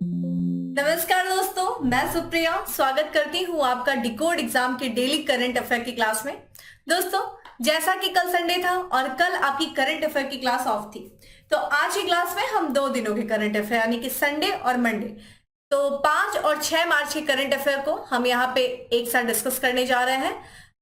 नमस्कार दोस्तों, मैं सुप्रिया स्वागत करती हूँ आपका डिकोड एग्जाम के डेली करंट अफेयर की क्लास में। दोस्तों, जैसा कि कल संडे था और कल आपकी करंट अफेयर की क्लास ऑफ थी, तो आज की क्लास में हम 2 दिनों के करंट अफेयर यानी कि संडे और मंडे, तो 5 और 6 मार्च के करंट अफेयर को हम यहाँ पे एक साथ डिस्कस करने जा रहे हैं।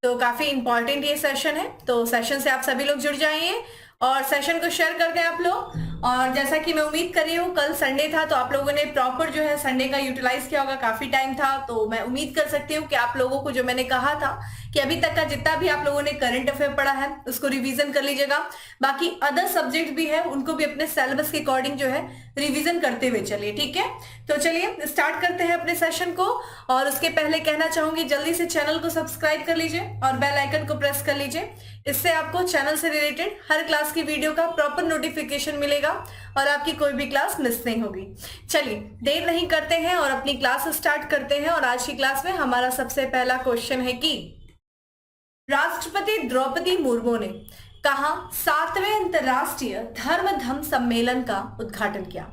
तो काफी इंपॉर्टेंट ये सेशन है, तो सेशन से आप सभी लोग जुड़ जाइए और सेशन को शेयर कर दें आप लोग। और जैसा कि मैं उम्मीद कर रही हूँ, कल संडे था तो आप लोगों ने प्रॉपर जो है संडे का यूटिलाइज किया होगा, काफी टाइम था, तो मैं उम्मीद कर सकती हूँ कि आप लोगों को जो मैंने कहा था कि अभी तक का जितना भी आप लोगों ने करंट अफेयर पढ़ा है उसको रिवीजन कर लीजिएगा। बाकी अदर सब्जेक्ट भी है, उनको भी अपने सिलेबस के अकॉर्डिंग जो है रिवीजन करते हुए चलिए, ठीक है। तो चलिए स्टार्ट करते हैं अपने सेशन को, और उसके पहले कहना चाहूंगी जल्दी से चैनल को सब्सक्राइब कर लीजिए और बेल आइकन को प्रेस कर लीजिए। इससे आपको चैनल से रिलेटेड हर क्लास की वीडियो का प्रॉपर नोटिफिकेशन मिलेगा और आपकी कोई भी क्लास मिस नहीं होगी। चलिए देर नहीं करते हैं और अपनी क्लास स्टार्ट करते हैं। और आज की क्लास में हमारा सबसे पहला क्वेश्चन है कि राष्ट्रपति द्रौपदी मुर्मू ने कहा 7वें अंतर्राष्ट्रीय धर्म सम्मेलन का उद्घाटन किया।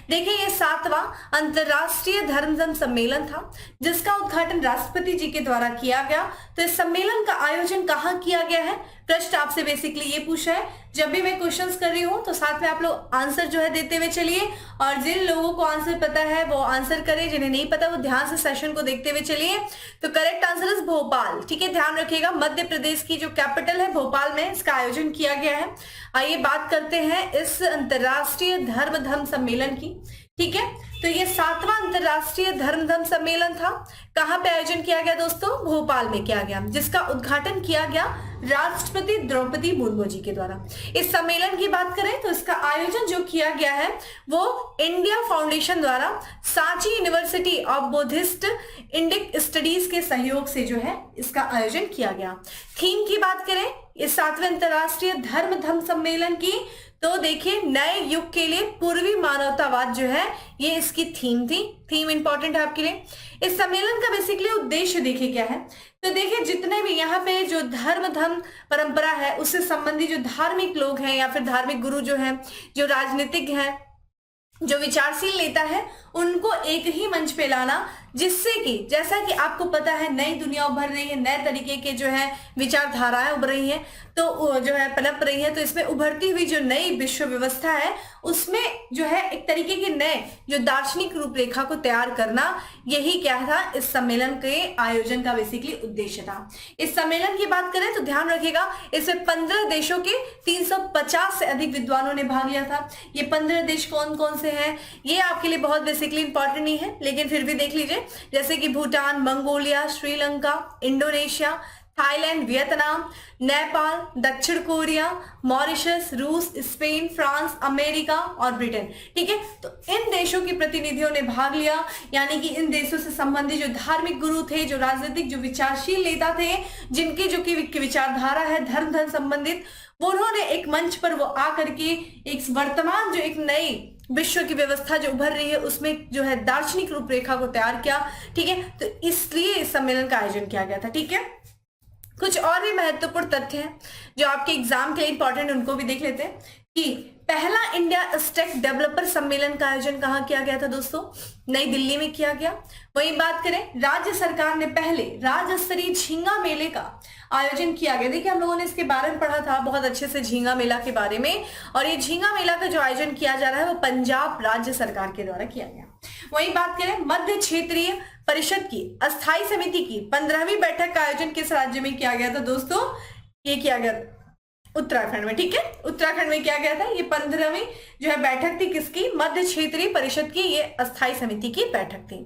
देखिए, ये 7वां अंतर्राष्ट्रीय धर्म सम्मेलन था जिसका उद्घाटन राष्ट्रपति जी के द्वारा किया गया। तो इस सम्मेलन का आयोजन कहाँ किया गया है, प्रश्न आपसे बेसिकली ये पूछा है। जब भी मैं क्वेश्चंस कर रही हूं तो साथ में आप लोग आंसर जो है देते हुए चलिए, और जिन लोगों को आंसर पता है वो आंसर करें, जिन्हें नहीं पता वो ध्यान से सेशन को देखते हुए चलिए। तो करेक्ट आंसर इज भोपाल, ठीक है, ध्यान रखिएगा। मध्य प्रदेश की जो कैपिटल है भोपाल में इसका आयोजन किया गया है। आइए बात करते हैं इस अंतर्राष्ट्रीय धर्म सम्मेलन की, ठीक है। तो ये 7वां अंतर्राष्ट्रीय धर्म सम्मेलन था, कहां पे आयोजन किया गया दोस्तों, भोपाल में किया गया, जिसका उद्घाटन किया गया राष्ट्रपति द्रौपदी मुर्मू जी के द्वारा। इस सम्मेलन की बात करें तो इसका आयोजन जो किया गया है वो इंडिया फाउंडेशन द्वारा Sanchi university of Buddhist Indic studies के सहयोग से जो है इसका आयोजन किया गया। थीम की बात करें इस 7वें अंतर्राष्ट्रीय धर्म सम्मेलन की, तो देखिए नए युग के लिए पूर्वी मानवतावाद जो है ये इसकी थीम थी। थीम इंपॉर्टेंट है आपके लिए। इस सम्मेलन का बेसिकली उद्देश्य देखिए क्या है, तो देखिए जितने भी यहाँ पे जो धर्म परंपरा है उससे संबंधित जो धार्मिक लोग हैं या फिर धार्मिक गुरु जो हैं, जो राजनीतिक हैं, जो विचारशील नेता है, उनको एक ही मंच पे लाना, जिससे कि जैसा कि आपको पता है नई दुनिया उभर रही है, नए तरीके के जो है विचारधाराएं उभर रही हैं, तो जो है पनप रही है। तो इसमें उभरती हुई जो नई विश्व व्यवस्था है उसमें जो है एक तरीके के नए जो दार्शनिक रूपरेखा को तैयार करना, यही क्या था इस सम्मेलन के आयोजन का बेसिकली उद्देश्य था। इस सम्मेलन की बात करें तो ध्यान रखिएगा इसमें 15 देशों के 350 से अधिक विद्वानों ने भाग लिया था। ये 15 देश कौन कौन से हैं ये आपके लिए बहुत बेसिकली इंपॉर्टेंट नहीं है, लेकिन फिर भी देख लीजिए, जैसे कि Bhutan, Mongolia, Sri Lanka, Indonesia, Thailand, Vietnam, Nepal, दक्षिण कोरिया, मॉरिशस, रूस, स्पेन, फ्रांस, अमेरिका और ब्रिटेन, ठीक है। तो इन देशों के प्रतिनिधियों ने भाग लिया, यानी कि इन देशों से संबंधित जो धार्मिक गुरु थे, जो राजनीतिक जो विचारशील नेता थे, जिनकी जो की विचारधारा है धर्म संबंधित, वो उन्होंने एक मंच पर वो आकर के एक वर्तमान जो एक नई विश्व की व्यवस्था जो उभर रही है उसमें जो है दार्शनिक रूपरेखा को तैयार किया, ठीक है। तो इसलिए इस सम्मेलन का आयोजन किया गया था, ठीक है। कुछ और भी महत्वपूर्ण तथ्य हैं जो आपके एग्जाम के लिए इंपॉर्टेंट, उनको भी देख लेते हैं कि पहला इंडिया स्टेक डेवलपर सम्मेलन का आयोजन कहाँ किया गया था दोस्तों, नई दिल्ली में किया गया। वहीं बात करें राज्य सरकार ने पहले राज्य स्तरीय झींगा मेले का आयोजन किया गया। देखिए हम लोगों ने इसके बारे में पढ़ा था बहुत अच्छे से झींगा मेला के बारे में, और ये झींगा मेला का जो आयोजन किया जा रहा है वो पंजाब राज्य सरकार के द्वारा किया गया। वहीं बात करें मध्य क्षेत्रीय परिषद की अस्थायी समिति की 15वीं बैठक का आयोजन किस राज्य में किया गया था दोस्तों, ये किया गया उत्तराखंड में, ठीक है। उत्तराखंड में किया गया था ये 15वीं जो है बैठक थी, किसकी, मध्य क्षेत्रीय परिषद की, ये अस्थायी समिति की बैठक थी।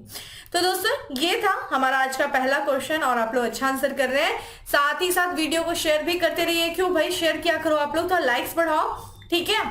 तो दोस्तों ये था हमारा आज का पहला क्वेश्चन, और आप लोग अच्छा आंसर कर रहे हैं। साथ ही साथ वीडियो को शेयर भी करते रहिए, क्यों भाई, शेयर किया करो आप लोग, तो लाइक्स बढ़ाओ, ठीक है।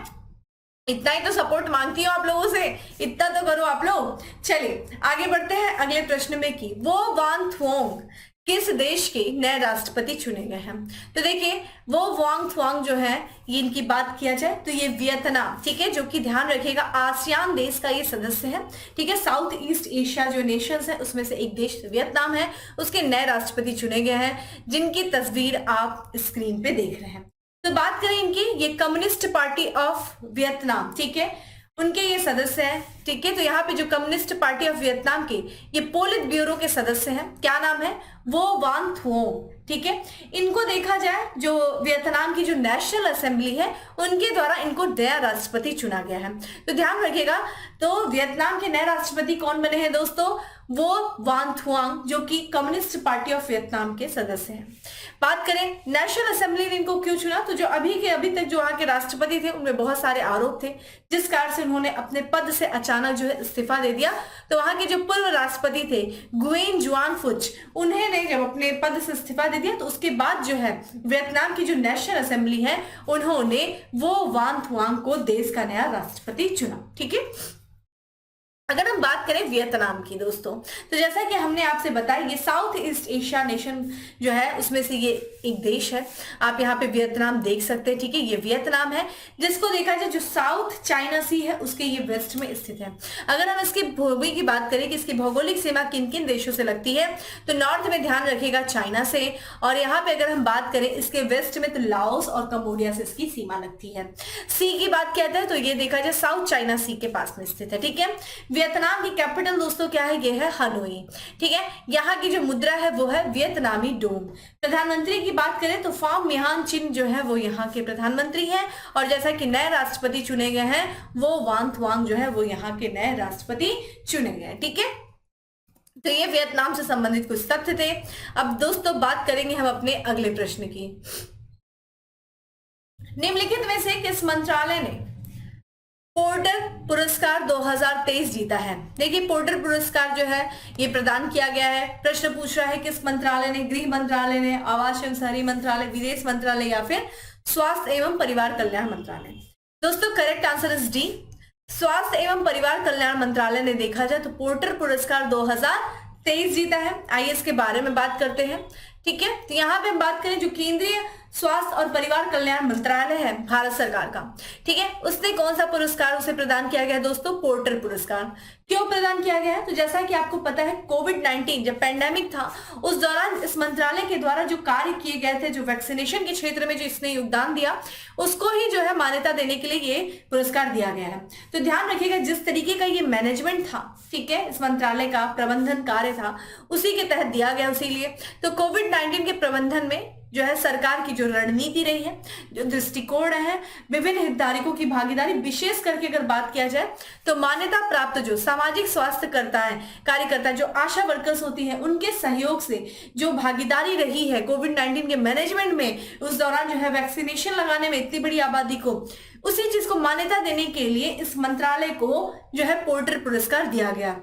इतना ही तो सपोर्ट मांगती हूँ आप लोगों से, इतना तो करो आप लोग। चलिए आगे बढ़ते हैं अगले प्रश्न में कि वो वांग थुओंग किस देश के नए राष्ट्रपति चुने गए हैं। तो देखिए वो वांग थुआंग जो है, ये इनकी बात किया जाए तो ये वियतनाम, ठीक है, जो कि ध्यान रखिएगा आसियान देश का ये सदस्य है, ठीक है। साउथ ईस्ट एशिया जो नेशंस है उसमें से एक देश वियतनाम है, उसके नए राष्ट्रपति चुने गए हैं, जिनकी तस्वीर आप स्क्रीन पे देख रहे हैं। तो बात करें इनकी, ये कम्युनिस्ट पार्टी ऑफ वियतनाम, ठीक है, उनके ये सदस्य हैं। ठीक है, तो यहाँ पे जो कम्युनिस्ट पार्टी ऑफ वियतनाम के ये पोलित ब्यूरो के सदस्य हैं, क्या नाम है, वो वान थुओम। ठीक है, इनको देखा जाए जो वियतनाम की जो नेशनल असेंबली है उनके द्वारा इनको नया राष्ट्रपति चुना गया है। तो ध्यान रखिएगा, तो वियतनाम के नए राष्ट्रपति कौन बने हैं दोस्तों, वो वान थुआंग, जो कि कम्युनिस्ट पार्टी ऑफ वियतनाम के सदस्य हैं। बात करें नेशनल असेंबली ने इनको क्यों चुना, तो जो अभी तक जो वहां के राष्ट्रपति थे उनमें बहुत सारे आरोप थे, जिस कारण से उन्होंने अपने पद से अचानक जो है इस्तीफा दे दिया। तो वहां के जो पूर्व राष्ट्रपति थे गुयेन जुआन फुच, उन्होंने जब अपने पद से इस्तीफा दे दिया तो उसके बाद जो है वियतनाम की जो नेशनल असेंबली है उन्होंने वो वान थुआंग को देश का नया राष्ट्रपति चुना। ठीक है, अगर हम बात करें वियतनाम की दोस्तों, तो जैसा कि हमने आपसे बताया ये साउथ ईस्ट एशिया नेशन जो है उसमें से ये एक देश है। आप यहाँ पे वियतनाम देख सकते हैं। ठीक है, ये वियतनाम है जिसको देखा जाए जो साउथ चाइना सी है उसके ये वेस्ट में स्थित है। अगर हम इसकी भूमि की बात करें कि इसकी भौगोलिक सीमा किन किन देशों से लगती है, तो नॉर्थ में ध्यान रखिएगा चाइना से, और यहाँ पे अगर हम बात करें इसके वेस्ट में तो लाओस और कंबोडिया से इसकी सीमा लगती है। सी की बात कहते हैं तो ये देखा जाए साउथ चाइना सी के पास में स्थित है। ठीक है, वियतनाम की कैपिटल दोस्तों क्या है, ये है हनोई। ठीक है, यहाँ की जो मुद्रा है वो है वियतनामी डोंग। प्रधानमंत्री की बात करें तो फाम मिहान चिन जो है वो यहाँ के प्रधानमंत्री हैं, और जैसा कि नए राष्ट्रपति चुने गए हैं वो वान थुआंग जो है वो यहाँ के नए राष्ट्रपति चुने गए। ठीक है, तो ये वियतनाम से संबंधित कुछ तथ्य थे। अब दोस्तों बात करेंगे हम अपने अगले प्रश्न की। निम्नलिखित में से किस मंत्रालय ने पोर्टर पुरस्कार 2023 जीता है। देखिए पोर्टर पुरस्कार जो है ये प्रदान किया गया है। प्रश्न पूछ रहा है किस मंत्रालय ने, गृह मंत्रालय ने, आवास एवं शहरी मंत्रालय, विदेश मंत्रालय या फिर स्वास्थ्य एवं परिवार कल्याण मंत्रालय। दोस्तों करेक्ट आंसर इज डी, स्वास्थ्य एवं परिवार कल्याण मंत्रालय ने देखा जाए तो पोर्टर पुरस्कार 2023 जीता है। आइए इसके बारे में बात करते हैं। ठीक है, तो यहाँ पे हम बात करें जो केंद्रीय स्वास्थ्य और परिवार कल्याण मंत्रालय है भारत सरकार का, ठीक है, उसने कौन सा पुरस्कार उसे प्रदान किया गया दोस्तों, पोर्टर पुरस्कार। क्यों प्रदान किया गया है, तो जैसा कि आपको पता है कोविड-19 जब पैंडेमिक था उस दौरान इस मंत्रालय के द्वारा जो कार्य किए गए थे, जो वैक्सीनेशन के क्षेत्र में जो इसने योगदान दिया उसको ही जो है मान्यता देने के लिए ये पुरस्कार दिया गया है। तो ध्यान रखिएगा जिस तरीके का ये मैनेजमेंट था, ठीक है, इस मंत्रालय का प्रबंधन कार्य था उसी के तहत दिया गया। इसीलिए तो कोविड-19 के प्रबंधन में जो है सरकार की जो रणनीति रही है, जो दृष्टिकोण है, विभिन्न हितधारकों की भागीदारी, विशेष करके अगर बात किया जाए तो मान्यता प्राप्त जो सामाजिक स्वास्थ्य कार्यकर्ता जो आशा वर्कर्स होती हैं उनके सहयोग से जो भागीदारी रही है कोविड-19 के मैनेजमेंट में, उस दौरान जो है वैक्सीनेशन लगाने में इतनी बड़ी आबादी को, उसी चीज को मान्यता देने के लिए इस मंत्रालय को जो है पोर्टर पुरस्कार दिया गया।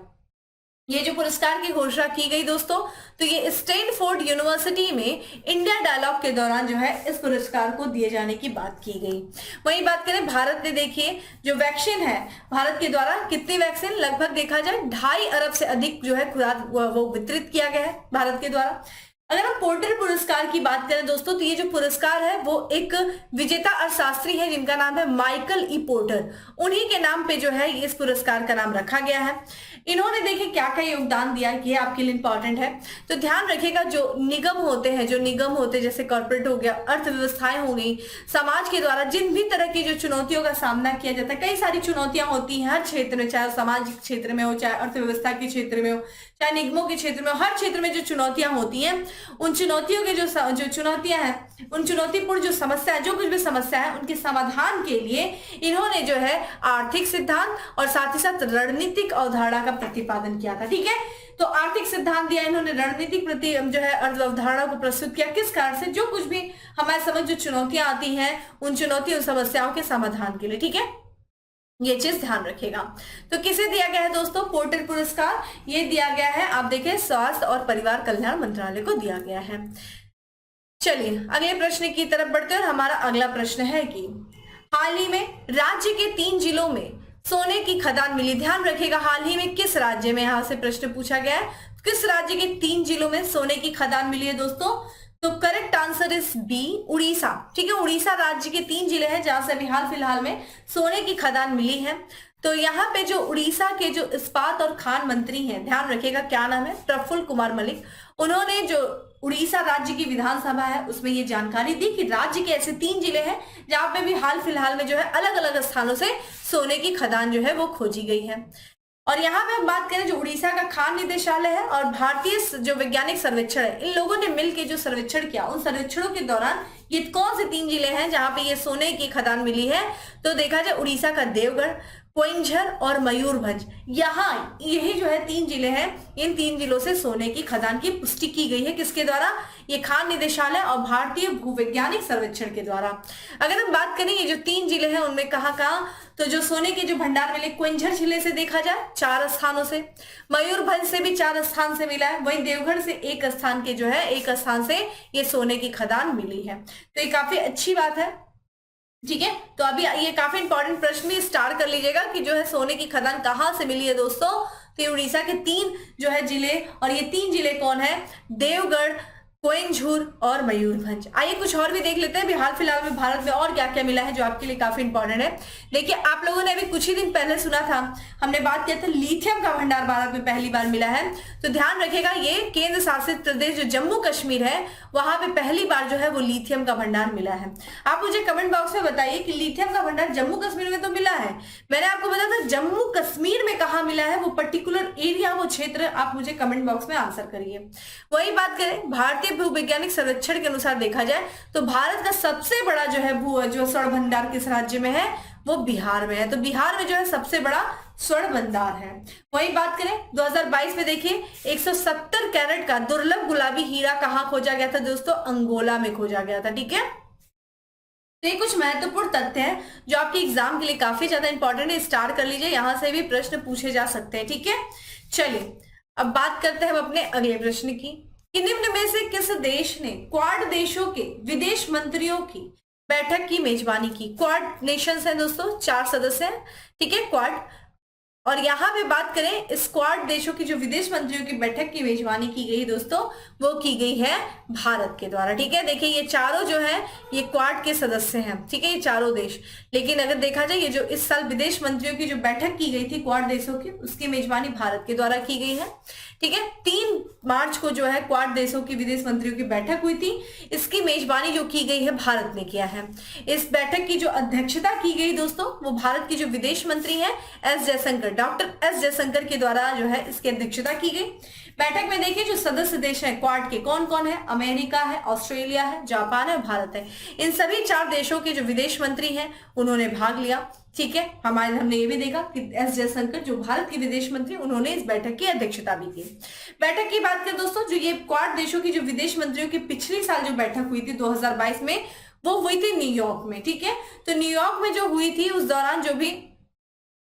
ये जो पुरस्कार की घोषणा की गई दोस्तों, तो ये स्टैनफोर्ड यूनिवर्सिटी में इंडिया डायलॉग के दौरान जो है इस पुरस्कार को दिए जाने की बात की गई। वहीं बात करें भारत ने, देखिए जो वैक्सीन है भारत के द्वारा कितनी वैक्सीन, लगभग देखा जाए 2.5 अरब से अधिक जो है खुराक वो वितरित किया गया है भारत के द्वारा। अगर हम पोर्टर पुरस्कार की बात करें दोस्तों, तो ये जो पुरस्कार है वो एक विजेता अर्थशास्त्री है जिनका नाम है माइकल ई पोर्टर, उन्हीं के नाम पे जो है इस पुरस्कार का नाम रखा गया है। इन्होंने देखिए क्या क्या योगदान दिया, ये आपके लिए इंपॉर्टेंट है। तो ध्यान रखिएगा जो निगम होते हैं जैसे कॉर्पोरेट हो गया, अर्थव्यवस्थाएं हो गई, समाज के द्वारा जिन भी तरह की जो चुनौतियों का सामना किया जाता है, कई सारी चुनौतियां होती हैं हर क्षेत्र में, चाहे सामाजिक क्षेत्र में हो, चाहे अर्थव्यवस्था के क्षेत्र में हो, चाहे निगमों के क्षेत्र में हो, हर क्षेत्र में जो चुनौतियां होती हैं उन चुनौतियों के जो चुनौतियां हैं, उन चुनौतीपूर्ण जो समस्या है, जो कुछ भी समस्या है उनके समाधान के लिए इन्होंने जो है आर्थिक सिद्धांत और साथ ही साथ रणनीतिक अवधारणा का प्रतिपादन किया था। ठीक है, तो आर्थिक सिद्धांत दिया इन्होंने, रणनीतिक जो है अवधारणा को प्रस्तुत किया, किस कारण से जो कुछ भी हमारे समझ जो चुनौतियां आती हैं उन चुनौतियों समस्याओं के समाधान के लिए। ठीक है, ये चीज ध्यान रखिएगा। तो किसे दिया गया है दोस्तों पोर्टर पुरस्कार, ये दिया गया है आप देखिए स्वास्थ्य और परिवार कल्याण मंत्रालय को दिया गया है। चलिए अगले प्रश्न की तरफ बढ़ते हैं और हमारा अगला प्रश्न है कि हाल ही में राज्य के 3 जिलों में सोने की खदान मिली। ध्यान रखिएगा हाल ही में किस राज्य में, यहां से प्रश्न पूछा गया है, किस राज्य के 3 जिलों में सोने की खदान मिली है दोस्तों, तो correct answer is B, Orissa. ठीक है, उड़ीसा राज्य के 3 जिले हैं जहां से अभी हाल फिलहाल में सोने की खदान मिली है। तो यहाँ पे जो उड़ीसा के जो इस्पात और खान मंत्री हैं, ध्यान रखिएगा क्या नाम है, प्रफुल्ल कुमार मलिक, उन्होंने जो उड़ीसा राज्य की विधानसभा है उसमें ये जानकारी दी कि राज्य के ऐसे 3 जिले हैं जहां पे भी हाल फिलहाल में जो है अलग अलग स्थानों से सोने की खदान जो है वो खोजी गई है। और यहाँ पे हम बात करें, जो उड़ीसा का खान निदेशालय है और भारतीय जो वैज्ञानिक सर्वेक्षण है, इन लोगों ने मिलकर जो सर्वेक्षण किया, उन सर्वेक्षणों के दौरान ये कौन से 3 जिले हैं जहां पे ये सोने की खदान मिली है, तो देखा जाए उड़ीसा का देवगढ़, क्वेंझर और मयूरभंज, यहाँ यही जो है 3 जिले हैं, इन 3 जिलों से सोने की खदान की पुष्टि की गई है। किसके द्वारा? ये खान निदेशालय और भारतीय भूवैज्ञानिक सर्वेक्षण के द्वारा। अगर हम बात करें ये जो 3 जिले हैं उनमें कहाँ कहाँ, तो जो सोने के जो भंडार मिले, क्वेंझर जिले से देखा जाए 4 स्थानों से, मयूरभंज से भी 4 स्थान से मिला है, वहीं देवगढ़ से 1 स्थान के जो है 1 स्थान से ये सोने की खदान मिली है। तो ये काफी अच्छी बात है, ठीक है। तो अभी ये काफी इंपॉर्टेंट प्रश्न भी स्टार्ट कर लीजिएगा कि जो है सोने की खदान कहां से मिली है दोस्तों। तो ये उड़ीसा के 3 जो है जिले, और ये 3 जिले कौन है? देवगढ़, क्वेंझर और मयूरभंज। आइए कुछ और भी देख लेते हैं, हाल फिलहाल में भारत में और क्या क्या मिला है जो आपके लिए काफी इंपॉर्टेंट है। देखिए, आप लोगों ने अभी कुछ ही दिन पहले सुना था, हमने बात किया था लिथियम का भंडार भारत में पहली बार मिला है। तो ध्यान रखिएगा, ये केंद्र शासित प्रदेश जो जम्मू कश्मीर है वहां पे पहली बार जो है वो लिथियम का भंडार मिला है। आप मुझे कमेंट बॉक्स में बताइए कि लिथियम का भंडार जम्मू कश्मीर में तो मिला है, मैंने आपको बताया था जम्मू कश्मीर में कहाँ मिला है, वो पर्टिकुलर एरिया, वो क्षेत्र, आप मुझे कमेंट बॉक्स में आंसर करिए। वही बात करें भारतीय भूवैज्ञानिक सर्वेक्षण के अनुसार देखा जाए तो भारत का सबसे बड़ा जो है जो स्वर्ण भंडार किस राज्य में है, वो बिहार में है। तो बिहार में जो है सबसे बड़ा स्वर्ण भंडार है। वही बात करें 2022 में, देखिए 170 कैरेट का दुर्लभ गुलाबी हीरा कहां खोजा गया था दोस्तों? अंगोला में खोजा गया था, ठीक है। तो ये कुछ महत्वपूर्ण तथ्य हैं जो आपके एग्जाम के लिए काफी ज्यादा इंपॉर्टेंट है, स्टार्ट कर लीजिए, यहां से भी प्रश्न पूछे जा सकते हैं, ठीक है। चलिए अब बात करते हैं हम अपने अगले प्रश्न की, कि निम्न में से किस देश ने क्वाड देशों के विदेश मंत्रियों की बैठक की मेजबानी की? क्वाड नेशंस हैं दोस्तों, 4 सदस्य हैं, ठीक है, क्वाड। और यहाँ पे बात करें, इस क्वाड देशों की जो विदेश मंत्रियों की बैठक की मेजबानी की गई दोस्तों, वो की गई है भारत के द्वारा, ठीक है। देखिए ये चारों जो है ये क्वाड के सदस्य हैं, ठीक है, ये चारों देश। लेकिन अगर देखा जाए ये जो इस साल विदेश मंत्रियों की जो बैठक की गई थी क्वाड देशों की, उसकी मेजबानी भारत के द्वारा की गई है, ठीक है। 3 मार्च को जो है क्वाड देशों की विदेश मंत्रियों की बैठक हुई थी, इसकी मेजबानी जो की गई है भारत ने किया है। इस बैठक की जो अध्यक्षता की गई दोस्तों, वो भारत की जो विदेश मंत्री हैं S Jaishankar, doctor S Jaishankar के द्वारा जो है इसकी अध्यक्षता की गई। बैठक में देखिए जो सदस्य देश हैं क्वाड के कौन कौन है, अमेरिका है, ऑस्ट्रेलिया है, जापान है, भारत है। इन सभी 4 देशों के जो विदेश मंत्री हैं उन्होंने भाग लिया, ठीक है। हमने ये भी देखा कि एस जयशंकर जो भारत के विदेश मंत्री, उन्होंने इस बैठक की अध्यक्षता भी की। बैठक की बात करें दोस्तों, जो ये क्वाड देशों की जो विदेश मंत्रियों की पिछली साल जो बैठक हुई थी 2022 में, वो हुई थी न्यूयॉर्क में, ठीक है। तो न्यूयॉर्क में जो हुई थी उस दौरान जो भी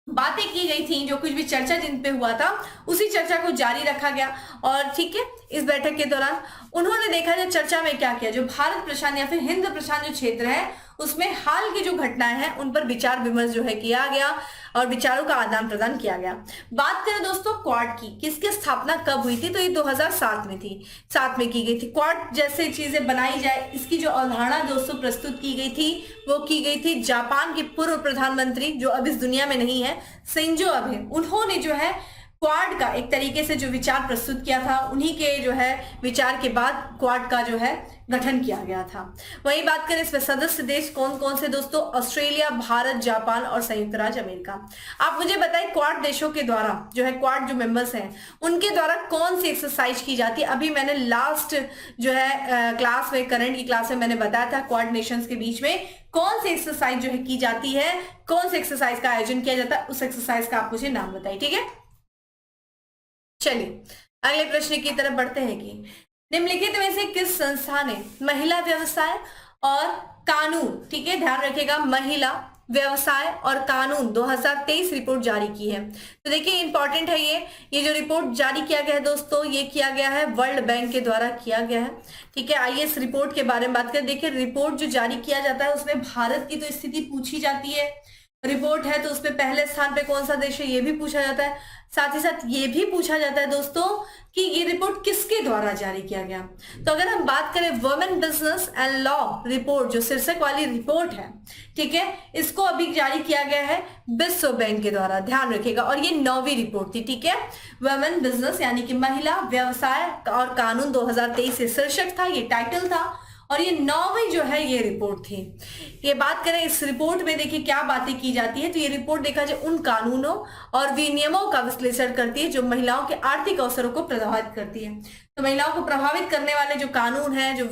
बातें की गई थी, जो कुछ भी चर्चा जिन पे हुआ था, उसी चर्चा को जारी रखा गया। और ठीक है, इस बैठक के दौरान उन्होंने देखा जाए चर्चा में क्या किया, जो भारत प्रशांत या फिर हिंद प्रशांत जो क्षेत्र है उसमें हाल की जो घटनाएं हैं उन पर विचार विमर्श जो है किया गया और विचारों का आदान प्रदान किया गया। बात करें दोस्तों क्वाड की, किसकी स्थापना कब हुई थी, तो ये 2007 में थी, 7 में की गई थी। क्वाड जैसे चीजें बनाई जाए, इसकी जो अवधारणा दोस्तों प्रस्तुत की गई थी, वो की गई थी जापान के पूर्व प्रधानमंत्री जो अब इस दुनिया में नहीं है, शिंजो अबे। उन्होंने जो है क्वाड का एक तरीके से जो विचार प्रस्तुत किया था, उन्हीं के जो है विचार के बाद क्वाड का जो है गठन किया गया था। वही बात करें इसमें सदस्य देश कौन कौन से दोस्तों, ऑस्ट्रेलिया, भारत, जापान और संयुक्त राज्य अमेरिका। आप मुझे बताइए क्वाड देशों के द्वारा जो है, क्वाड जो मेंबर्स हैं उनके द्वारा कौन सी एक्सरसाइज की जाती है? अभी मैंने लास्ट जो है क्लास में, करंट की क्लास में मैंने बताया था क्वाड नेशंस के बीच में कौन सी एक्सरसाइज जो है की जाती है, कौन सी एक्सरसाइज का आयोजन किया जाता है, उस एक्सरसाइज का आप मुझे नाम बताइए, ठीक है। चलिए अगले प्रश्न की तरफ बढ़ते हैं कि निम्नलिखित में से किस संस्था ने महिला व्यवसाय और कानून, ठीक है, ध्यान रखिएगा, महिला व्यवसाय और कानून 2023 रिपोर्ट जारी की है। तो देखिए इंपॉर्टेंट है ये जो रिपोर्ट जारी किया गया है दोस्तों, ये किया गया है वर्ल्ड बैंक के द्वारा किया गया है, ठीक है। आइए इस रिपोर्ट के बारे में बात करें। देखिए रिपोर्ट जो जारी किया जाता है उसमें भारत की तो स्थिति पूछी जाती है, रिपोर्ट है तो उसमें पहले स्थान पे कौन सा देश है ये भी पूछा जाता है। साथ ही साथ ये भी पूछा जाता है दोस्तों कि ये रिपोर्ट किसके द्वारा जारी किया गया। तो अगर हम बात करें women business and law report, जो शीर्षक वाली रिपोर्ट है, ठीक है, इसको अभी जारी किया गया है विश्व बैंक के द्वारा, ध्यान रखिएगा। और ये 9वीं रिपोर्ट थी, ठीक है। वुमेन बिजनेस यानी कि महिला व्यवसाय और कानून 2023 से शीर्षक था, ये टाइटल था, और ये 9वीं जो है ये रिपोर्ट थी। ये बात करें इस रिपोर्ट में, देखिए क्या बातें की जाती है। तो ये रिपोर्ट देखा जाए उन कानूनों और विनियमों का विश्लेषण करती है जो महिलाओं के आर्थिक अवसरों को प्रभावित करती है। तो महिलाओं को प्रभावित करने वाले जो कानून है, जो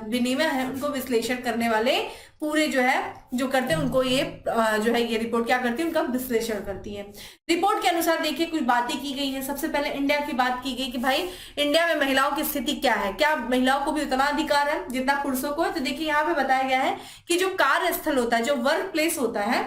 विनियम है, उनको विश्लेषण करने वाले पूरे जो है जो करते हैं उनको ये जो है ये रिपोर्ट क्या करती है, उनका विश्लेषण करती है। रिपोर्ट के अनुसार देखिए कुछ बातें की गई हैं। सबसे पहले इंडिया की बात की गई कि भाई इंडिया में महिलाओं की स्थिति क्या है, क्या महिलाओं को भी उतना अधिकार है जितना पुरुषों को है। तो देखिए यहाँ पे बताया गया है कि जो कार्यस्थल होता है, जो वर्क प्लेस होता है,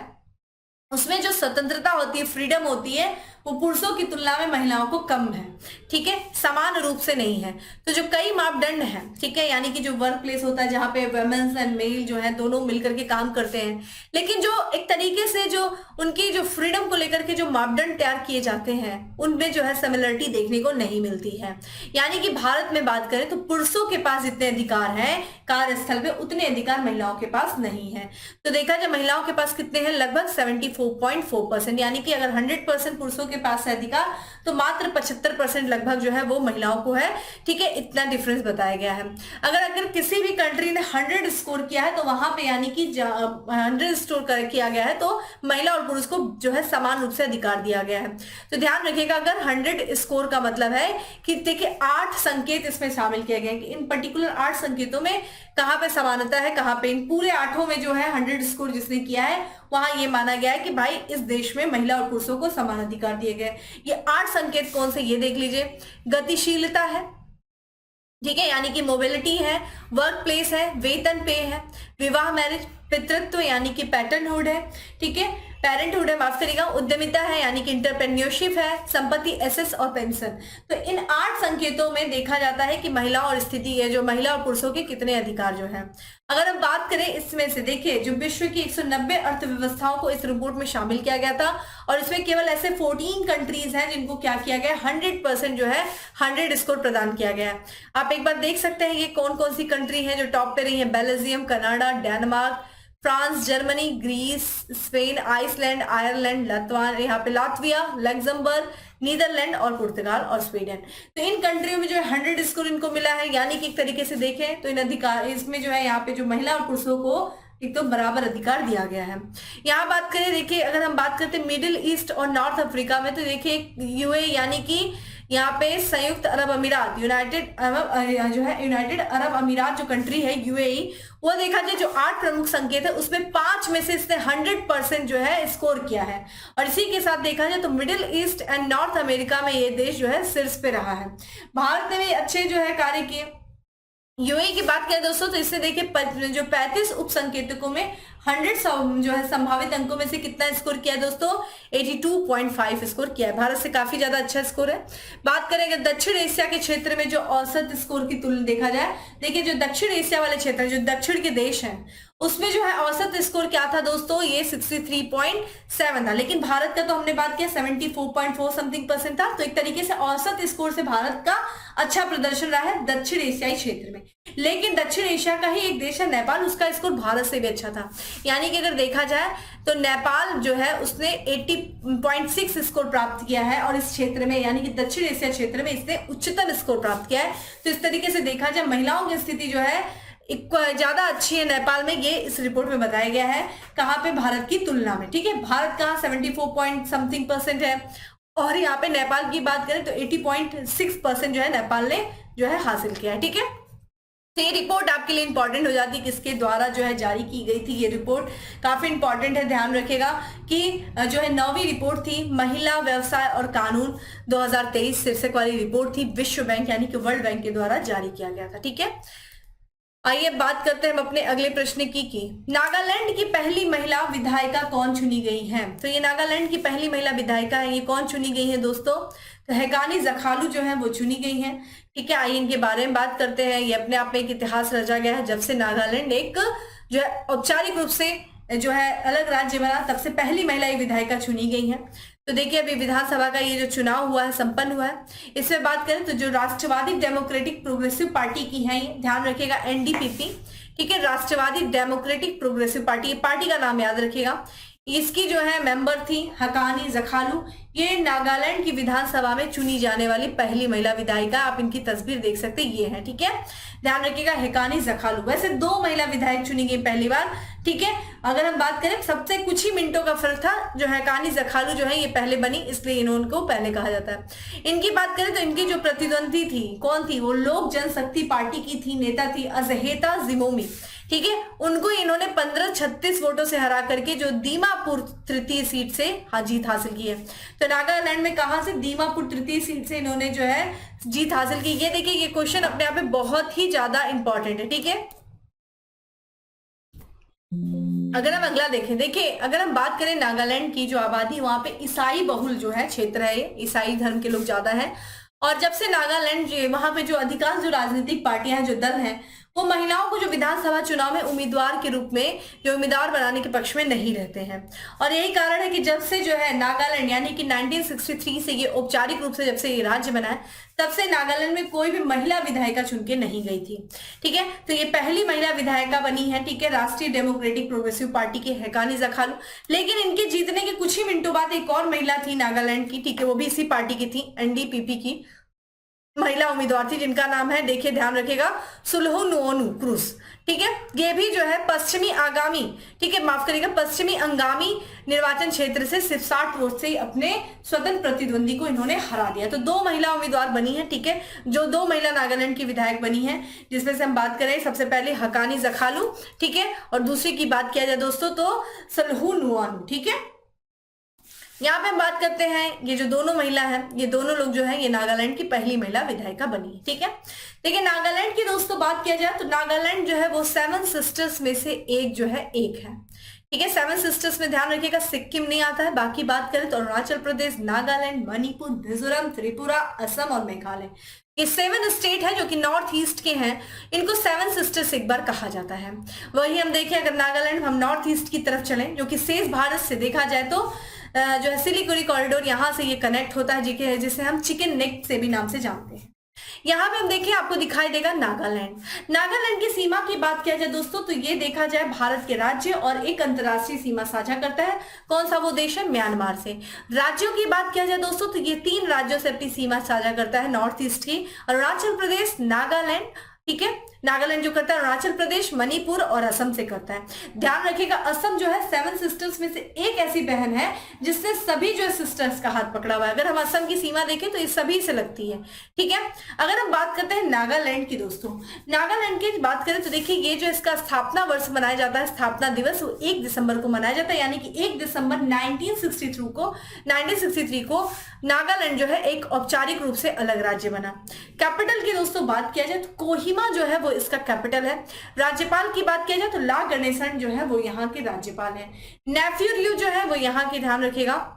उसमें जो स्वतंत्रता होती है, फ्रीडम होती है, वो पुरुषों की तुलना में महिलाओं को कम है, ठीक है, समान रूप से नहीं है। तो जो कई मापदंड है, ठीक है, यानी कि जो वर्क प्लेस होता है जहां पे वुमेन्स एंड मेल जो है दोनों मिलकर के काम करते हैं, लेकिन जो एक तरीके से जो उनकी जो फ्रीडम को लेकर के जो मापदंड तैयार किए जाते हैं उनमें जो है सिमिलरिटी देखने को नहीं मिलती है। यानी कि भारत में बात करें तो पुरुषों के पास जितने अधिकार हैं कार्यस्थल पे, उतने अधिकार महिलाओं के पास नहीं है। तो देखा जाए महिलाओं के पास कितने हैं, लगभग 74.4%, यानी कि अगर 100% पुरुषों के पास है अधिकार तो मात्र 75% लगभग जो है वो महिलाओं को है, ठीक है, इतना डिफरेंस बताया गया है। अगर किसी भी कंट्री ने 100 स्कोर किया है तो वहां पे यानी कि 100 स्कोर किया गया है तो महिला और पुरुष को जो है समान रूप से अधिकार दिया गया है। तो ध्यान रखिएगा, अगर 100 स्कोर का मतलब है कि देखिए 8 संकेत इसमें शामिल किए गए हैं। इन पर्टिकुलर 8 संकेतों में कहां पे समानता है, कहां पे, इन पूरे 8 में जो है 100 स्कोर जिसने किया है वहां ये माना गया है कि भाई इस देश में महिला और पुरुषों को समान अधिकार दिए गए। ये 8 संकेत कौन से, ये देख लीजिए। गतिशीलता है, ठीक है, यानी कि मोबिलिटी है, वर्क प्लेस है, वेतन पे है, विवाह मैरिज, पितृत्व यानी कि पैटर्नहुड है, ठीक है, पेरेंटहुड है, माफ करिएगा, उद्यमिता है यानी कि इंटरप्रेन्योरशिप है, संपत्ति, एसेट्स और पेंशन। तो इन 8 संकेतों में देखा जाता है कि महिला और स्थिति है, जो महिला और पुरुषों के कितने अधिकार जो है। अगर हम बात करें इसमें से, देखिए जो विश्व की 190 अर्थव्यवस्थाओं को इस रिपोर्ट में शामिल किया गया था और इसमें केवल ऐसे 14 कंट्रीज हैं जिनको क्या किया गया, 100% जो है 100 स्कोर प्रदान किया गया है। आप एक बार देख सकते हैं ये कौन कौन सी कंट्री है जो टॉप पे रही है। Belgium, Canada, Denmark, France, Germany, Greece, Spain, Iceland, Ireland, यहाँ पे लातविया, लग्जमबर्ग, नीदरलैंड और पुर्तगाल और स्वीडन। तो इन कंट्रियों में जो है 100 स्कोर इनको मिला है। यानी कि एक तरीके से देखें तो इन अधिकार इसमें जो है यहाँ पे जो महिला और पुरुषों को एक तो बराबर अधिकार दिया गया है। यहाँ बात करें, देखिए अगर हम बात करते हैं मिडिल ईस्ट और नॉर्थ अफ्रीका में, तो देखिए यूए यानी कि यहाँ पे संयुक्त अरब अमीरात, यूनाइटेड अरब अमीरात जो कंट्री है यूएई, वो देखा जाए जो 8 प्रमुख संकेत है उसमें 5 में से इसने 100% जो है स्कोर किया है। और इसी के साथ देखा जाए तो middle east and north America में ये देश जो है शीर्ष पे रहा है। भारत ने भी अच्छे जो है कार्य किए। यूएई की बात करें दोस्तों तो इससे देखिए जो 35 उप संकेतकों में 100 जो है संभावित अंकों में से कितना स्कोर किया है दोस्तों, 82.5 स्कोर किया है। भारत से काफी ज्यादा अच्छा स्कोर है। बात करें अगर दक्षिण एशिया के क्षेत्र में जो औसत स्कोर की तुलना देखा जाए, देखिए जो दक्षिण एशिया वाले क्षेत्र जो दक्षिण के देश हैं उसमें जो है औसत स्कोर क्या था दोस्तों, ये 63.7 था। लेकिन भारत का तो हमने बात किया 74.4 समथिंग % था। तो एक तरीके से औसत स्कोर से भारत का अच्छा प्रदर्शन रहा है दक्षिण एशियाई क्षेत्र में। लेकिन दक्षिण एशिया का ही एक देश है नेपाल, उसका स्कोर भारत से भी अच्छा था। यानी कि अगर देखा जाए तो नेपाल जो है उसने 80.6 स्कोर प्राप्त किया है और इस क्षेत्र में यानी कि दक्षिण एशिया क्षेत्र में इसने उच्चतम स्कोर प्राप्त किया है। तो इस तरीके से देखा जाए महिलाओं की स्थिति जो है ज्यादा अच्छी है नेपाल में, ये इस रिपोर्ट में बताया गया है। कहां पे, भारत की तुलना में, ठीक है। भारत का 74 समथिंग % है और यहाँ पे नेपाल की बात करें तो 80.6% जो है नेपाल ने जो है हासिल किया है, ठीक है। तो ये रिपोर्ट आपके लिए इंपॉर्टेंट हो जाती है, किसके द्वारा जो है जारी की गई थी। ये रिपोर्ट काफी इंपॉर्टेंट है, ध्यान रखेगा कि जो है 9वीं रिपोर्ट थी महिला व्यवसाय और कानून 2023 शीर्षक वाली रिपोर्ट थी, विश्व बैंक यानी कि वर्ल्ड बैंक के द्वारा जारी किया गया था, ठीक है। आइए बात करते हैं हम अपने अगले प्रश्न की नागालैंड की पहली महिला विधायिका कौन चुनी गई है। तो ये नागालैंड की पहली महिला विधायिका है, ये कौन चुनी गई है दोस्तों, तो हेगानी जखालू जो है वो चुनी गई है, ठीक है। आइए इनके बारे में बात करते हैं। ये अपने आप में एक इतिहास रचा गया है जब से नागालैंड एक जो है औपचारिक रूप से जो है अलग राज्य बना, तब से पहली महिला विधायिका चुनी गई है। तो देखिए अभी विधानसभा का ये जो चुनाव हुआ है, संपन्न हुआ है। इसमें बात करें तो जो राष्ट्रवादी डेमोक्रेटिक प्रोग्रेसिव पार्टी की है, ये ध्यान रखिएगा एनडीपीपी, ठीक है, राष्ट्रवादी डेमोक्रेटिक प्रोग्रेसिव पार्टी, ये पार्टी का नाम याद रखिएगा। इसकी जो है मेंबर थी हकानी जखालू। ये नागालैंड की विधानसभा में चुनी जाने वाली पहली महिला विधायिका, आप इनकी तस्वीर देख सकते हैं, ये है, ठीक है, ध्यान रखिएगा हकानी जखालू। वैसे 2 महिला विधायक चुनी गई पहली बार, ठीक है। अगर हम बात करें सबसे कुछ ही मिनटों का फर्क था, जो हकानी जखालू जो है ये पहले बनी, इसलिए इनको पहले कहा जाता है। इनकी बात करें तो इनकी जो प्रतिद्वंदी थी कौन थी, वो लोक जनशक्ति पार्टी की थी, नेता थी अजहेता जिमोमी, ठीक है। उनको इन्होंने 1536 वोटों से हरा करके जो दीमापुर तृतीय सीट से जीत हासिल की है। तो नागालैंड में कहां से, दीमापुर तृतीय सीट से इन्होंने जो है जीत हासिल की। ये देखिए ये क्वेश्चन अपने आप में बहुत ही ज्यादा इंपॉर्टेंट है, ठीक है। अगर हम अगला देखें, देखिए अगर हम बात करें नागालैंड की जो आबादी, वहां पे ईसाई बहुल जो है क्षेत्र है, ये ईसाई धर्म के लोग ज्यादा हैं। और जब से नागालैंड, वहां पे जो अधिकांश जो राजनीतिक पार्टियां हैं, जो दल हैं, वो महिलाओं को जो विधानसभा चुनाव में उम्मीदवार के रूप में जो उम्मीदवार बनाने के पक्ष में नहीं रहते हैं। और यही कारण है कि जब से जो है नागालैंड यानी कि 1963 से ये औपचारिक रूप से जब से ये राज्य बना है, तब से नागालैंड में कोई भी महिला विधायिका चुन के नहीं गई थी, ठीक है। तो ये पहली महिला विधायिका बनी है, ठीक है, राष्ट्रीय डेमोक्रेटिक प्रोग्रेसिव पार्टी की हकानी जखालू। लेकिन इनके जीतने के कुछ ही मिनटों बाद एक और महिला थी नागालैंड की, ठीक है, वो भी इसी पार्टी की थी, एनडीपीपी की महिला उम्मीदवार थी, जिनका नाम है, देखिए ध्यान रखिएगा, सुल्हुनुओनु क्रूस, ठीक है। ये भी जो है पश्चिमी आगामी, ठीक है, माफ करिएगा, पश्चिमी अंगामी निर्वाचन क्षेत्र से सिर्फ 60 वोट से अपने स्वतंत्र प्रतिद्वंदी को इन्होंने हरा दिया। तो 2 महिला उम्मीदवार बनी है, ठीक है, जो 2 महिला नागालैंड की विधायक बनी है, जिसमें से हम बात करें सबसे पहले हकानी जखालू, ठीक है, और दूसरी की बात किया जाए दोस्तों तो सुल्हुनुओनु, ठीक है। यहाँ पे हम बात करते हैं, ये जो दोनों महिला हैं, ये दोनों लोग जो है ये नागालैंड की पहली महिला विधायिका बनी है, ठीक है। देखिए नागालैंड की दोस्तों बात किया जाए तो नागालैंड जो है वो 7 सिस्टर्स में से एक है, ठीक है। 7 सिस्टर्स में ध्यान रखिएगा सिक्किम नहीं आता है। बाकी बात करें तो अरुणाचल प्रदेश, नागालैंड, मणिपुर, मिजोरम, त्रिपुरा, असम और मेघालय, ये 7 स्टेट है जो कि नॉर्थ ईस्ट के हैं। इनको 7 सिस्टर्स एक बार कहा जाता है। वही हम देखें, अगर नागालैंड हम नॉर्थ ईस्ट की तरफ चलें, जो कि शेष भारत से देखा जाए तो जो है सिलीगुड़ी कॉरिडोर, यहाँ से ये कनेक्ट होता है, जिसे हम चिकन नेक से भी नाम से जानते हैं। यहाँ पे हम देखिए आपको दिखाई देगा नागालैंड की सीमा की बात किया जाए दोस्तों, तो ये देखा जाए भारत के राज्य और एक अंतर्राष्ट्रीय सीमा साझा करता है। कौन सा वो देश है, म्यांमार से। राज्यों की बात किया जाए दोस्तों तो ये 3 राज्यों से अपनी सीमा साझा करता है, नॉर्थ ईस्ट की, अरुणाचल प्रदेश, नागालैंड, ठीक है। नागालैंड जो करता है अरुणाचल प्रदेश, मणिपुर और असम से करता है। ध्यान रखिएगा असम जो है 7 सिस्टर्स में से एक ऐसी बहन है जिसने सभी जो सिस्टर्स का हाथ पकड़ा हुआ है। अगर हम असम की सीमा देखें तो ये सभी से लगती है, ठीक है। अगर हम बात करते हैं नागालैंड की दोस्तों, नागालैंड की बात करें तो देखिए ये जो इसका स्थापना वर्ष मनाया जाता है, स्थापना दिवस, वो 1 दिसंबर को मनाया जाता है, यानी कि 1 दिसंबर 1963 को नागालैंड जो है एक औपचारिक रूप से अलग राज्य बना। कैपिटल की दोस्तों बात किया जाए तो कोहिमा जो है वो इसका कैपिटल है। राज्यपाल की बात किया जाए तो ला गणेशन जो है वो यहाँ के राज्यपाल है। नेफ्यू रियो जो है वो यहाँ की, ध्यान रखिएगा,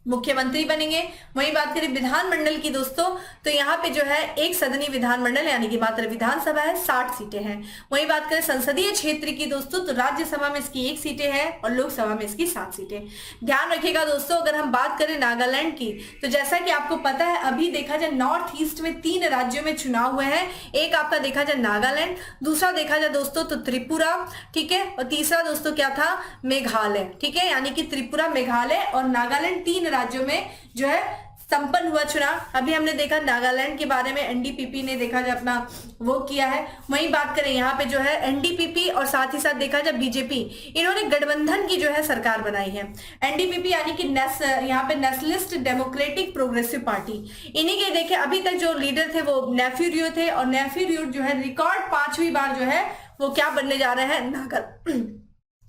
मुख्यमंत्री बनेंगे। वहीं बात करें विधानमंडल की दोस्तों, तो यहाँ पे जो है एक सदनी विधानमंडल यानी कि मात्र विधानसभा है, 60 सीटें हैं। वहीं बात करें संसदीय क्षेत्र की दोस्तों, तो राज्यसभा में इसकी 1 सीटें हैं और लोकसभा में इसकी 7 सीटें। ध्यान रखिएगा दोस्तों, अगर हम बात करें नागालैंड की, तो जैसा कि आपको पता है अभी देखा जाए नॉर्थ ईस्ट में 3 राज्यों में चुनाव हुए हैं। एक आपका देखा जाए नागालैंड, दूसरा देखा जाए दोस्तों तो त्रिपुरा, ठीक है, और तीसरा दोस्तों क्या था, मेघालय, ठीक है। यानी कि त्रिपुरा, मेघालय और नागालैंड 3 राज्यों में जो है संपन्न हुआ चुनाव। अभी हमने देखा नागालैंड के बारे में एनडीपीपी ने देखा जाए अपना वो किया है। वहीं बात करें यहाँ पे जो है एनडीपीपी और साथ ही साथ देखा जाए बीजेपी, इन्होंने गठबंधन की जो है सरकार बनाई है। एनडीपीपी यानी कि यहाँ पे नेशनलिस्ट डेमोक्रेटिक प्रोग्रेसिव पार्टी, इन्हीं के देखे अभी तक जो लीडर थे वो नेफ्यू रियो थे, और नेफ्यू रियो जो है रिकॉर्ड 5वीं बार जो है वो क्या बनने जा रहे हैं,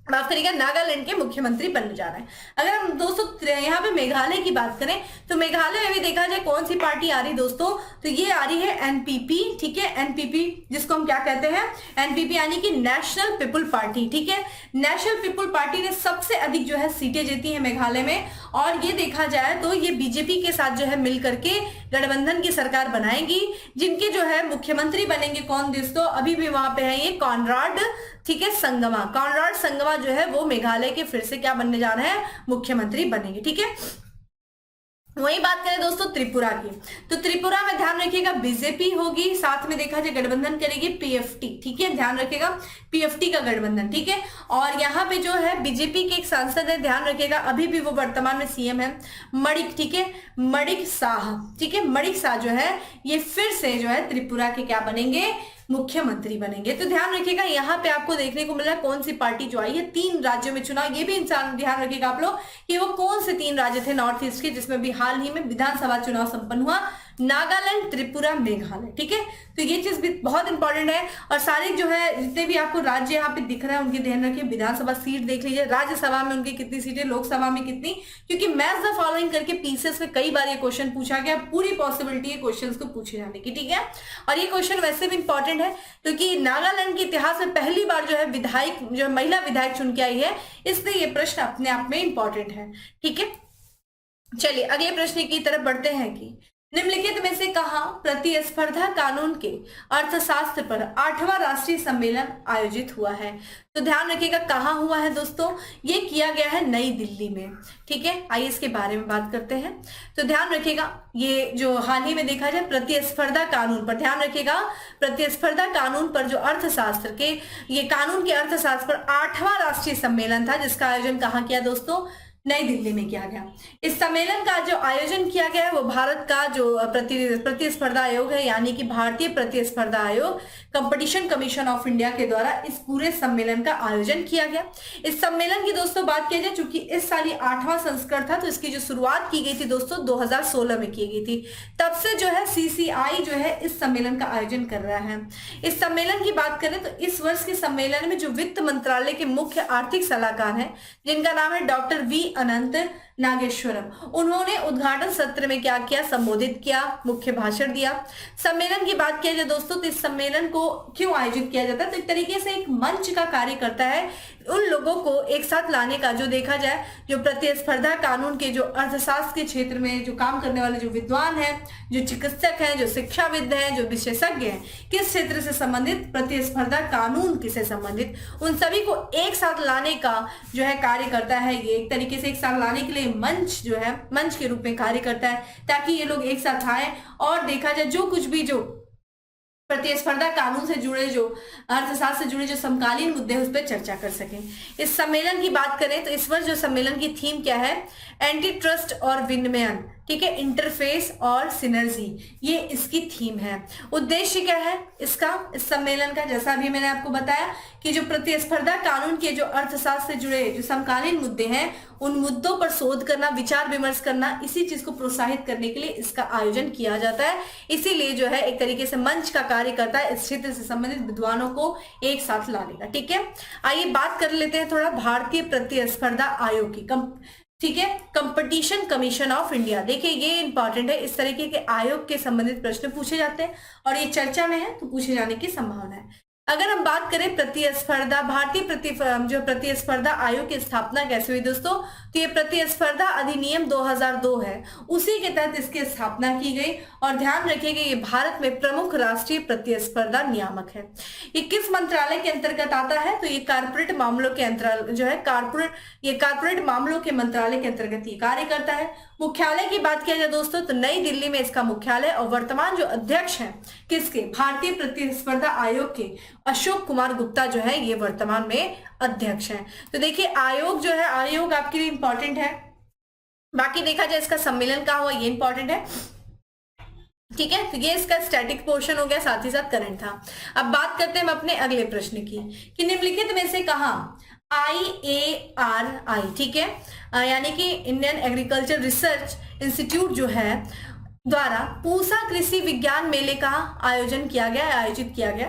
माफ करिएगा, नागालैंड के मुख्यमंत्री बनने जा रहे हैं। अगर हम दोस्तों यहाँ पे मेघालय की बात करें तो मेघालय में भी देखा जाए कौन सी पार्टी आ रही दोस्तों, तो ये आ रही है एनपीपी, ठीक है। एनपीपी जिसको हम क्या कहते हैं, एनपीपी यानी कि नेशनल पीपुल पार्टी, ठीक है। नेशनल पीपुल पार्टी ने सबसे अधिक जो है सीटें जीती है मेघालय में, और ये देखा जाए तो ये बीजेपी के साथ जो है मिल करके गठबंधन की सरकार बनाएगी, जिनके जो है मुख्यमंत्री बनेंगे कौन दोस्तों, अभी भी वहां पे है ये कॉनराड ठीक है, संगमा, कॉनराड संगमा जो है वो मेघालय के फिर से क्या बनने जा रहे हैं, मुख्यमंत्री बनेंगे। ठीक है, वही बात करें दोस्तों त्रिपुरा की, तो त्रिपुरा में ध्यान रखिएगा बीजेपी होगी, साथ में देखा जाए गठबंधन करेगी पीएफटी। ठीक है, ध्यान रखिएगा पीएफटी का गठबंधन। ठीक है, और यहाँ पे जो है बीजेपी के एक सांसद है, ध्यान रखिएगा अभी भी वो वर्तमान में सीएम है, मणिक। ठीक है, मणिक शाह। ठीक है, मणिक शाह जो है ये फिर से जो है त्रिपुरा के क्या बनेंगे, मुख्यमंत्री बनेंगे। तो ध्यान रखिएगा यहाँ पे आपको देखने को मिल रहा है कौन सी पार्टी जो आई है 3 राज्यों में चुनाव, ये भी इंसान ध्यान रखिएगा आप लोग कि वो कौन से 3 राज्य थे नॉर्थ ईस्ट के जिसमें भी हाल ही में विधानसभा चुनाव संपन्न हुआ, नागालैंड, त्रिपुरा, मेघालय। ठीक है, तो ये चीज भी बहुत इंपॉर्टेंट है। और सारे जो है जितने भी आपको राज्य यहाँ पे दिख रहे हैं उनकी ध्यान रखिए, विधानसभा सीट देख लीजिए, राज्यसभा में उनकी कितनी सीटें, लोकसभा में कितनी, क्योंकि मैच द फॉलोइंग करके पीसीएस में कई बार ये क्वेश्चन पूछा गया, पूरी पॉसिबिलिटी है क्वेश्चन को पूछे जाने की। ठीक है, और ये क्वेश्चन वैसे भी इंपॉर्टेंट है क्योंकि नागालैंड के इतिहास में पहली बार जो है विधायक, जो महिला विधायक चुन के आई है, इसलिए ये प्रश्न अपने आप में इंपॉर्टेंट है। ठीक है, चलिए अगले प्रश्न की तरफ बढ़ते हैं कि निम्नलिखित में से कहां प्रतिस्पर्धा कानून के अर्थशास्त्र पर 8वां राष्ट्रीय सम्मेलन आयोजित हुआ है। तो ध्यान रखिएगा कहां हुआ है दोस्तों, ये किया गया है नई दिल्ली में। ठीक है, आइए इसके बारे में बात करते हैं। तो ध्यान रखिएगा ये जो हाल ही में देखा जाए प्रतिस्पर्धा कानून पर, ध्यान रखिएगा प्रतिस्पर्धा कानून पर जो अर्थशास्त्र के, ये कानून के अर्थशास्त्र पर 8वां राष्ट्रीय सम्मेलन था जिसका आयोजन कहाँ किया दोस्तों, नई दिल्ली में किया गया। इस सम्मेलन का जो आयोजन किया गया है वो भारत का जो प्रतिस्पर्धा आयोग है, यानी कि भारतीय प्रतिस्पर्धा आयोग, कंपटीशन कमीशन ऑफ इंडिया के द्वारा इस पूरे सम्मेलन का आयोजन किया गया। इस सम्मेलन की दोस्तों बात की जाए, चूंकि इस साल 8वां संस्करण था तो इसकी जो शुरुआत की गई थी दोस्तों 2016 में की गई थी। तब से जो है सीसीआई जो है इस सम्मेलन का आयोजन कर रहा है। इस सम्मेलन की बात करें तो इस वर्ष के सम्मेलन में जो वित्त मंत्रालय के मुख्य आर्थिक सलाहकार हैं जिनका नाम है डॉक्टर वी अनंत नागेश्वरम, उन्होंने उद्घाटन सत्र में क्या किया, संबोधित किया, मुख्य भाषण दिया। सम्मेलन की बात किया जाए दोस्तों तो इस सम्मेलन को क्यों आयोजित किया जाता है, तो एक तरीके से एक मंच का कार्य करता है उन लोगों को एक साथ लाने का, जो देखा जाए जो प्रतिस्पर्धा कानून के जो अर्थशास्त्र के क्षेत्र में जो काम करने वाले जो विद्वान हैं, जो चिकित्सक हैं, जो शिक्षाविद हैं, जो विशेषज्ञ हैं, किस क्षेत्र से संबंधित, प्रतिस्पर्धा कानून किसे संबंधित, उन सभी को एक साथ लाने का जो है कार्य करता है। ये एक तरीके से एक साथ लाने के लिए मंच जो है मंच के रूप में कार्य करता है ताकि ये लोग एक साथ आए और देखा जाए जो कुछ भी जो प्रतिस्पर्धा कानून से जुड़े, जो अर्थशास्त्र से जुड़े जो समकालीन मुद्दे हैं उस पर चर्चा कर सकें। इस सम्मेलन की बात करें तो इस वर्ष जो सम्मेलन की थीम क्या है, एंटी ट्रस्ट और विनिमयन। ठीक है, इंटरफेस और सिनर्जी, ये इसकी थीम है। उद्देश्य क्या है इसका, इस सम्मेलन का, जैसा अभी मैंने आपको बताया कि जो प्रतिस्पर्धा कानून के जो अर्थशास्त्र से जुड़े जो समकालीन मुद्दे हैं उन मुद्दों पर शोध करना, विचार विमर्श करना, इसी चीज को प्रोत्साहित करने के लिए इसका आयोजन किया जाता है। इसीलिए जो है एक तरीके से मंच का कार्य करता है इस क्षेत्र से संबंधित विद्वानों को एक साथ लाने का। ठीक है, आइए बात कर लेते हैं थोड़ा भारतीय प्रतिस्पर्धा आयोग की। ठीक है, कंपटीशन कमीशन ऑफ इंडिया, देखिए ये इंपॉर्टेंट है, इस तरीके के आयोग के संबंधित प्रश्न पूछे जाते हैं और ये चर्चा में है तो पूछे जाने की संभावना है। अगर हम बात करें प्रतिस्पर्धा, भारतीय प्रतिस्पर्धा आयोग की स्थापना कैसे हुई दोस्तों, तो ये प्रतिस्पर्धा अधिनियम 2002 है, उसी के तहत इसकी स्थापना की गई। और ध्यान रखिएगा ये भारत में प्रमुख राष्ट्रीय प्रतिस्पर्धा नियामक है। ये किस मंत्रालय के अंतर्गत आता है, तो ये कारपोरेट मामलों के अंतर्गत जो है कारपोरेट मामलों के मंत्रालय के अंतर्गत ये कार्य करता है। मुख्यालय की बात किया जाए दोस्तों तो नई दिल्ली में इसका मुख्यालय, और वर्तमान जो अध्यक्ष हैं किसके, भारतीय प्रतिस्पर्धा आयोग के अशोक कुमार गुप्ता जो है ये वर्तमान में अध्यक्ष हैं। तो देखिए आयोग जो है, आयोग आपके लिए इंपॉर्टेंट है। बाकी देखा जाए इसका सम्मेलन कहाँ हुआ, ये इंपॉर्टेंट है। ठीक है, तो ये इसका स्टैटिक पोर्शन हो गया, साथ ही साथ करंट था। अब बात करते हैं हम अपने अगले प्रश्न की कि निम्नलिखित में से कहां IARI, ठीक है, यानी कि इंडियन एग्रीकल्चर रिसर्च इंस्टीट्यूट जो है द्वारा पूसा कृषि विज्ञान मेले का आयोजित किया गया।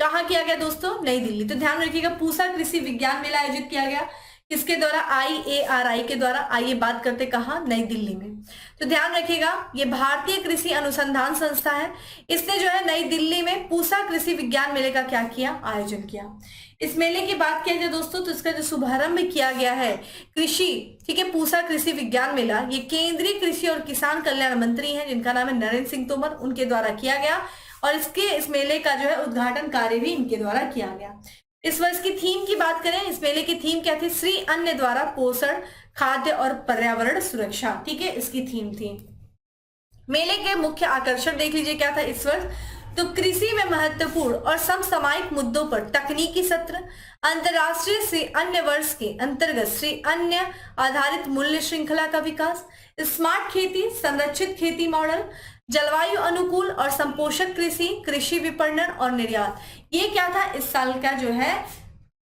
कहाँ किया गया दोस्तों, नई दिल्ली। तो ध्यान रखिएगा पूसा कृषि विज्ञान मेला आयोजित किया गया किसके द्वारा, IARI के द्वारा। आइए बात करते कहाँ, नई दिल्ली में। तो ध्यान रखिएगा ये भारतीय कृषि अनुसंधान संस्था है, इसने जो है नई दिल्ली में पूसा कृषि विज्ञान मेले का क्या किया, आयोजन किया। इस मेले की बात किया जाए दोस्तों तो इसका जो शुभारंभ किया गया है कृषि, ठीक है, पूसा कृषि विज्ञान मेला, ये केंद्रीय कृषि और किसान कल्याण मंत्री हैं जिनका नाम है नरेंद्र सिंह तोमर, उनके द्वारा किया गया। और इस मेले का जो है उद्घाटन कार्य भी इनके द्वारा किया गया। इस वर्ष की थीम की बात करें, इस मेले की थीम क्या थी? श्री अन्न द्वारा पोषण, खाद्य और पर्यावरण सुरक्षा, ठीक है, इसकी थीम थी। मेले के मुख्य आकर्षण देख लीजिए क्या था इस वर्ष। तो कृषि में महत्वपूर्ण और समसामयिक मुद्दों पर तकनीकी सत्र, अंतरराष्ट्रीय श्री अन्न वर्ष के अंतर्गत श्री अन्न आधारित मूल्य श्रृंखला का विकास, स्मार्ट खेती, संरक्षित खेती मॉडल, जलवायु अनुकूल और संपोषक कृषि, कृषि विपणन और निर्यात। ये क्या था इस साल का जो है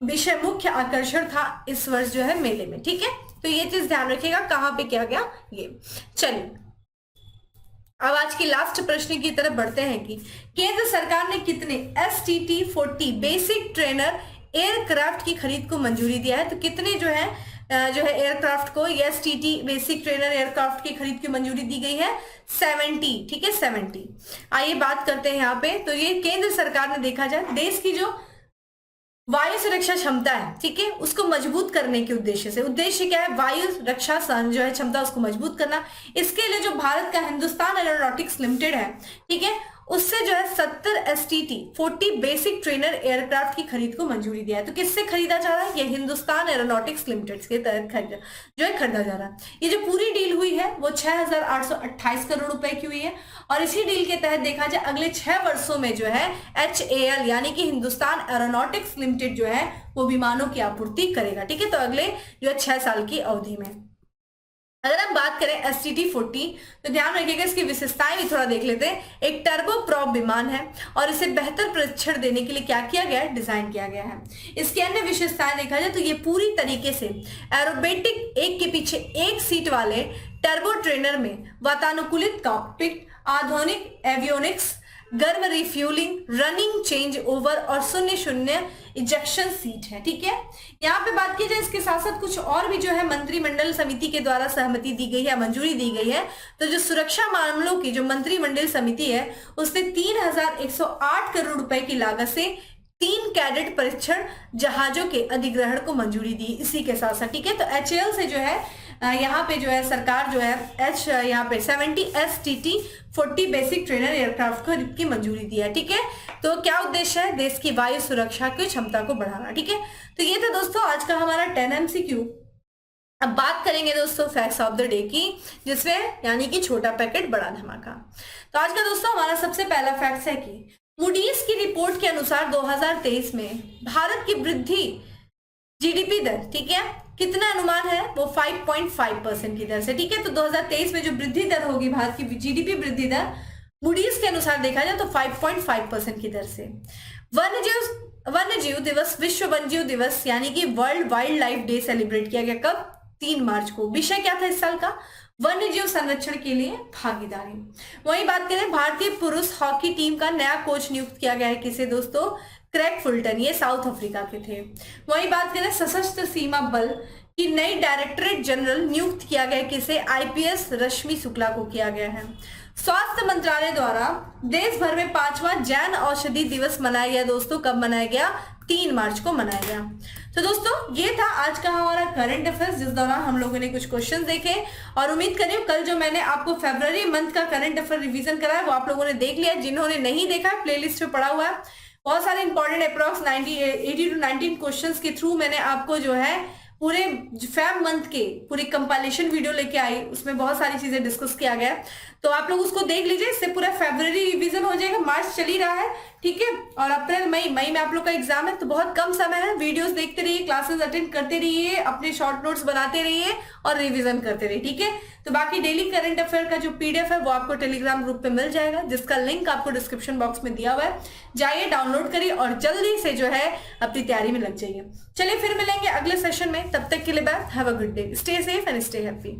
विषय, मुख्य आकर्षण था इस वर्ष जो है मेले में, ठीक है। तो ये चीज ध्यान रखिएगा कहाँ पे क्या गया ये। चलिए अब आज की लास्ट प्रश्न की तरफ बढ़ते हैं कि केंद्र सरकार ने कितने STT-40 बेसिक ट्रेनर एयरक्राफ्ट की खरीद को मंजूरी दिया है? तो कितने जो है एयरक्राफ्ट को STT बेसिक ट्रेनर एयरक्राफ्ट की खरीद की मंजूरी दी गई है? 70, ठीक है, 70। आइए बात करते हैं यहाँ पे। तो ये केंद्र सरकार ने, देखा जाए देश की जो वायु सुरक्षा क्षमता है, ठीक है, उसको मजबूत करने के उद्देश्य से, उद्देश्य क्या है? वायु रक्षा जो है क्षमता उसको मजबूत करना। इसके लिए जो भारत का हिंदुस्तान एरोनॉटिक्स लिमिटेड है, ठीक है, उससे जो है 70 STT-40 बेसिक ट्रेनर एयरक्राफ्ट की खरीद को मंजूरी दिया है। तो किससे खरीदा जा रहा है? ये हिंदुस्तान एरोनॉटिक्स लिमिटेड के तहत खरीदा जा रहा है। ये जो पूरी डील हुई है वो 6,828 करोड़ रुपए की हुई है और इसी डील के तहत देखा जाए अगले 6 वर्षों में जो है HAL यानी कि हिंदुस्तान एरोनॉटिक्स लिमिटेड जो है वो विमानों की आपूर्ति करेगा, ठीक है। तो अगले जो है 6 साल की अवधि में अगर हम बात करें STT-40 तो ध्यान रखिएगा इसकी विशेषताएं भी थोड़ा देख लेते हैं। एक टर्बो प्रॉप विमान है और इसे बेहतर परीक्षण देने के लिए क्या किया गया है? डिजाइन किया गया है। इसकी अन्य विशेषताएं देखा जाए तो ये पूरी तरीके से एरोबेटिक, एक के पीछे एक सीट वाले टर्बो ट्रेनर में वातानुकूलित कॉकपिट, आधुनिक एवियोनिक्स, गर्म रिफ्यूलिंग, रनिंग चेंज ओवर और 0-0 इजेक्शन सीट है, ठीक है। यहाँ पे बात की जाए इसके साथ साथ कुछ और भी जो है मंत्रिमंडल समिति के द्वारा सहमति दी गई है, मंजूरी दी गई है। तो जो सुरक्षा मामलों की जो मंत्रिमंडल समिति है उसने 3,108 करोड़ रुपए की लागत से 3 कैडेट परीक्षण जहाजों के अधिग्रहण को मंजूरी दी इसी के साथ साथ, ठीक है। तो HAL से जो है यहाँ पे जो है सरकार जो है यहाँ पे 70 STT-40 बेसिक ट्रेनर एयरक्राफ्ट को की मंजूरी दी है, ठीक है। तो क्या उद्देश्य है? देश की वायु सुरक्षा की क्षमता को बढ़ाना, ठीक है। तो ये था दोस्तों आज का हमारा 10 MCQ। अब बात करेंगे दोस्तों फैक्ट्स ऑफ द डे की, जिसमें यानी कि छोटा पैकेट बड़ा धमाका। तो आज का दोस्तों हमारा सबसे पहला फैक्ट है कि मूडीज की रिपोर्ट के अनुसार 2023 में भारत की वृद्धि GDP दर, ठीक है, कितना अनुमान है? वो 5.5% की दर से, ठीक है। तो 2023 में जो वृद्धि दर होगी भारत की GDP वृद्धि दर मूडीज के अनुसार देखा जाए तो 5.5% की दर से। वन्य जीव दिवस, विश्व वन्य जीव दिवस यानी कि world wild life day celebrate किया गया कब? 3 मार्च को। विषय क्या था इस साल का? वन्य जीव संरक्षण के लिए भागीदारी। वही बात करें भारतीय पुरुष हॉकी टीम का नया कोच नियुक्त किया गया है, किसे दोस्तों? क्रेग फुलटन, ये साउथ अफ्रीका के थे। वही बात करें सशस्त्र सीमा बल की नई डायरेक्टरेट जनरल नियुक्त किया गया, किसे? IPS रश्मि शुक्ला को किया गया है। स्वास्थ्य मंत्रालय द्वारा देश भर में 5वां जन औषधि दिवस मनाया गया दोस्तों। कब मनाया गया? 3 मार्च को मनाया गया। तो दोस्तों ये था आज का हमारा करंट अफेयर्स, जिस दौरान हम लोगों ने कुछ क्वेश्चन देखे और उम्मीद करी कल जो मैंने आपको फरवरी मंथ का करंट अफेयर रिवीजन कराया वो आप लोगों ने देख लिया। जिन्होंने नहीं देखा प्लेलिस्ट में पड़ा हुआ है, बहुत सारे इंपॉर्टेंट अप्रॉक्स 80 to 19 क्वेश्चंस के थ्रू मैंने आपको जो है पूरे फेब मंथ के पूरी कंपाइलेशन वीडियो लेके आई, उसमें बहुत सारी चीजें डिस्कस किया गया। तो आप लोग उसको देख लीजिए, इससे पूरा फरवरी रिवीजन हो जाएगा। मार्च चल ही रहा है, ठीक है, और अप्रैल मई में आप लोग का एग्जाम है, तो बहुत कम समय है। वीडियोस देखते रहिए, क्लासेस अटेंड करते रहिए, अपने शॉर्ट नोट्स बनाते रहिए और रिवीजन करते रहिए, ठीक है। तो बाकी डेली करंट अफेयर का जो PDF है वो आपको टेलीग्राम ग्रुप पे मिल जाएगा, जिसका लिंक आपको डिस्क्रिप्शन बॉक्स में दिया हुआ है। जाइए डाउनलोड करिए और जल्दी से जो है अपनी तैयारी में लग जाइए। चलिए फिर मिलेंगे अगले सेशन में, तब तक के लिए bye, have a good day, stay safe and stay happy.